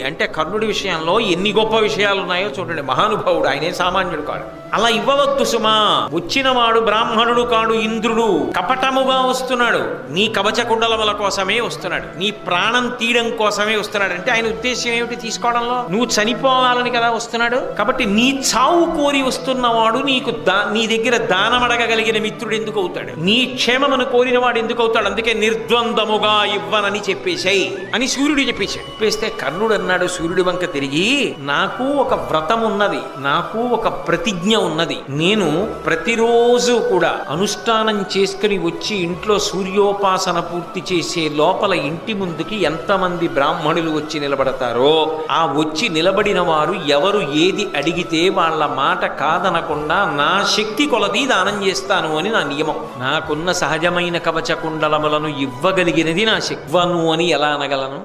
అంటే కర్ణుడి విషయంలో ఎన్ని గొప్ప విషయాలు ఉన్నాయో చూడండి. మహానుభావుడు, ఆయనే సామాన్యుడు కాడు. అలా ఇవ్వవద్దు సుమా. వచ్చినవాడు బ్రాహ్మణుడు కాడు, ఇంద్రుడు కపటముగా వస్తున్నాడు. నీ కవచ కుండలముల కోసమే వస్తున్నాడు, నీ ప్రాణం తీయడం కోసమే వస్తున్నాడు. అంటే ఆయన ఉద్దేశం ఏమిటి తీసుకోవడంలో? నువ్వు చనిపోవాలని కదా వస్తున్నాడు. కాబట్టి నీ చావు కోరి వస్తున్నవాడు నీకు నీ దగ్గర దానం అడగగలిగిన మిత్రుడు ఎందుకు అవుతాడు? నీ క్షేమమును కోరిన వాడు ఎందుకు అవుతాడు? అందుకే నిర్ద్వందముగా ఇవ్వనని చెప్పేశాయి అని సూర్యుడు చెప్పేశాడు. చెప్పేస్తే కర్ణుడు అన్నాడు సూర్యుడి వంక తిరిగి, నాకు ఒక వ్రతం ఉన్నది, నాకు ఒక ప్రతిజ్ఞ ఉన్నది. నేను ప్రతిరోజు కూడా అనుష్ఠానం చేసుకుని వచ్చి ఇంట్లో సూర్యోపాసన పూర్తి చేసే లోపల ఇంటి ముందుకి ఎంతమంది బ్రాహ్మణులు వచ్చి నిలబడతారో ఆ వచ్చి నిలబడిన వారు ఎవరు ఏది అడిగితే వాళ్ళ మాట కాదనకుండా నా శక్తి కొలది దానం చేస్తాను అని నా నియమం. నాకున్న సహజమైన కవచ కుండలములను ఇవ్వగలిగినది నా శక్వను అని ఎలా అనగలను?